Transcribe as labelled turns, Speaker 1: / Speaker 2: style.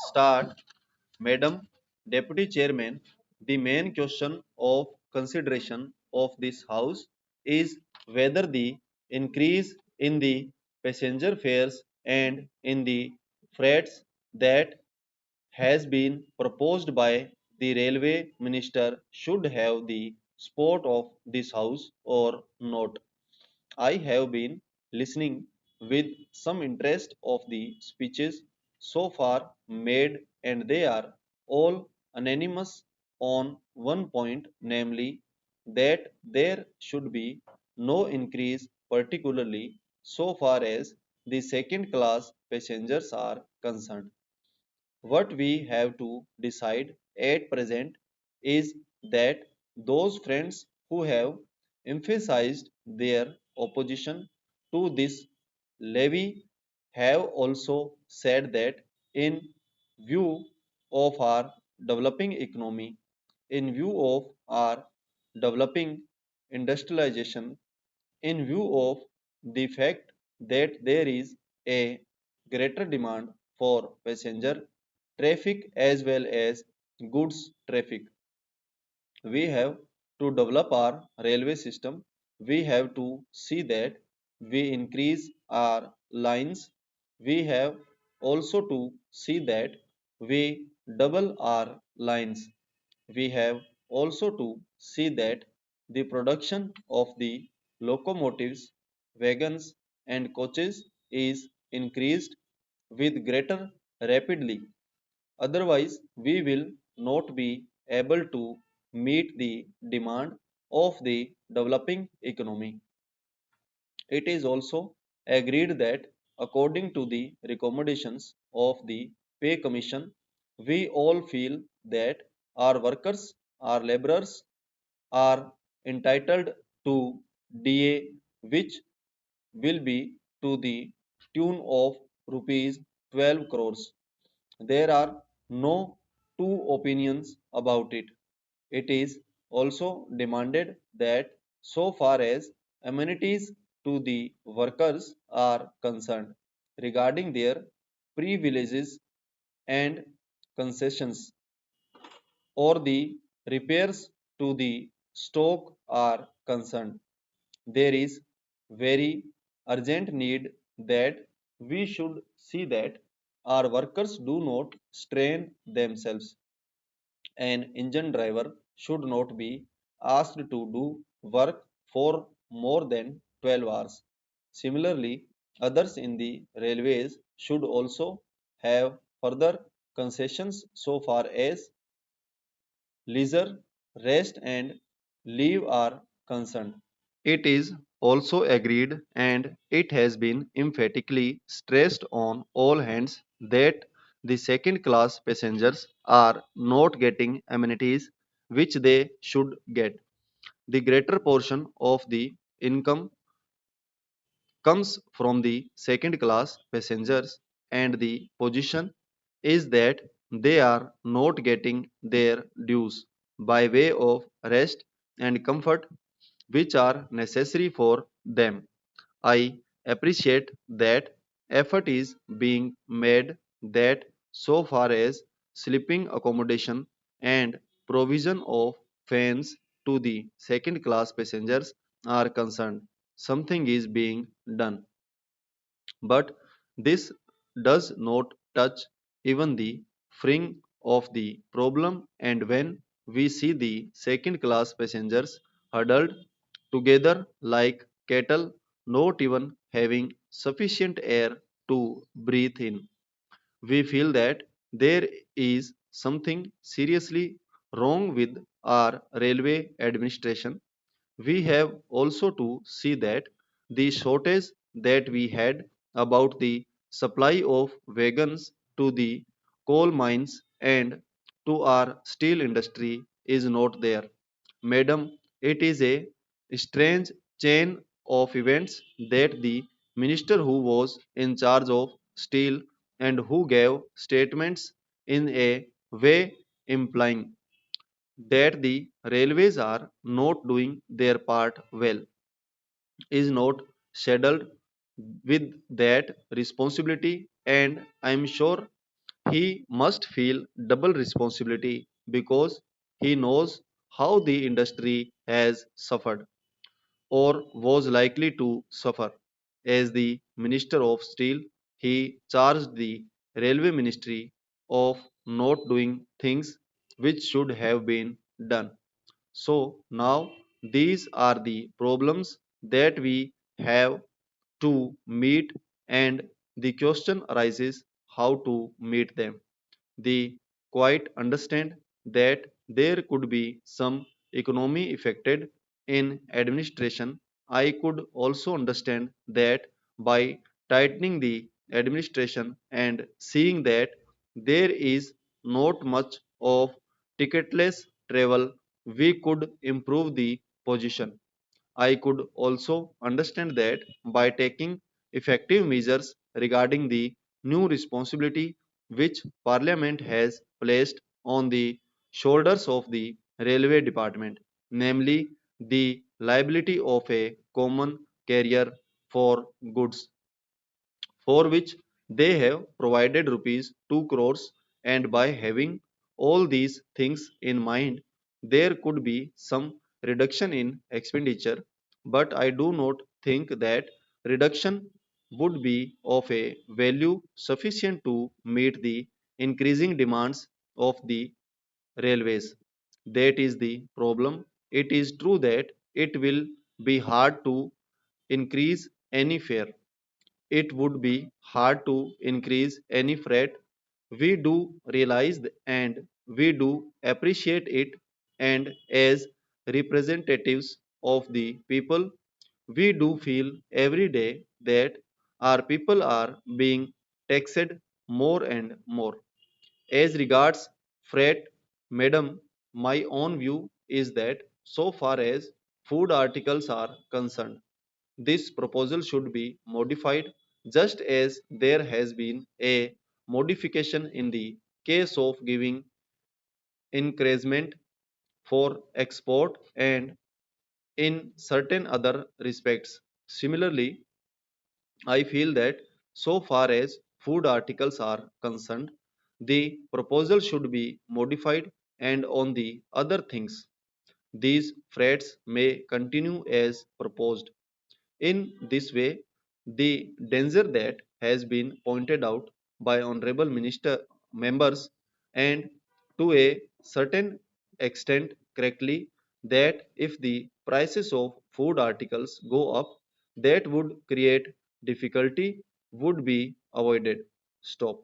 Speaker 1: start. Madam Deputy Chairman, the main question of consideration of this House is whether the increase in the passenger fares and in the freights that has been proposed by the railway minister should have the support of this House or not. I have been listening with some interest of the speeches so far made, and they are all unanimous on one point, namely that there should be no increase, particularly so far as the second class passengers are concerned. What we have to decide at present is that those friends who have emphasized their opposition to this levy have also said that in view of our developing economy, in view of our developing industrialization, in view of the fact that there is a greater demand for passenger traffic as well as goods traffic. We have to develop our railway system. We have to see that we increase our lines. We have also to see that we double our lines. We have also to see that the production of the locomotives, wagons, and coaches is increased with greater rapidly. Otherwise, we will not be able to meet the demand of the developing economy. It is also agreed that according to the recommendations of the Pay Commission, we all feel that our workers, our laborers are entitled to DA, which will be to the tune of rupees 12 crores. There are no two opinions about it. It is also demanded that so far as amenities to the workers are concerned regarding their privileges and concessions or the repairs to the stock are concerned, there is very urgent need that we should see that our workers do not strain themselves. An engine driver should not be asked to do work for more than 12 hours. Similarly, others in the railways should also have further concessions so far as leisure, rest, and leave are concerned. It is also agreed and it has been emphatically stressed on all hands that the second class passengers are not getting amenities which they should get. The greater portion of the income comes from the second class passengers, and the position is that they are not getting their dues by way of rest and comfort which are necessary for them. I appreciate that effort is being made that so far as sleeping accommodation and provision of fans to the second class passengers are concerned, something is being done. But this does not touch even the fringe of the problem, and when we see the second class passengers huddled together like cattle, not even having sufficient air to breathe in, we feel that there is something seriously wrong with our railway administration. We have also to see that the shortage that we had about the supply of wagons to the coal mines and to our steel industry is not there. Madam, it is a strange chain of events that the minister who was in charge of steel and who gave statements in a way implying that the railways are not doing their part well is not saddled with that responsibility, and I am sure He must feel double responsibility because he knows how the industry has suffered or was likely to suffer. As the Minister of Steel, he charged the Railway Ministry of not doing things which should have been done. So now these are the problems that we have to meet, and the question arises how to meet them. They quite understand that there could be some economy affected in administration. I could also understand that by tightening the administration and seeing that there is not much of ticketless travel, we could improve the position. I could also understand that by taking effective measures regarding the new responsibility which Parliament has placed on the shoulders of the Railway Department, namely the liability of a common carrier for goods, for which they have provided rupees 2 crores, and by having all these things in mind there could be some reduction in expenditure, but I do not think that reduction would be of a value sufficient to meet the increasing demands of the railways. That is the problem. It is true that it will be hard to increase any fare. It would be hard to increase any freight. We do realize and we do appreciate it, and as representatives of the people, we do feel every day that our people are being taxed more and more. As regards freight, madam, my own view is that so far as food articles are concerned, this proposal should be modified just as there has been a modification in the case of giving encouragement for export and in certain other respects. Similarly, I feel that so far as food articles are concerned, the proposal should be modified, and on the other things, these freights may continue as proposed. In this way, the danger that has been pointed out by honorable minister members, and to a certain extent correctly, that if the prices of food articles go up, that would create difficulty, would be avoided. Stop.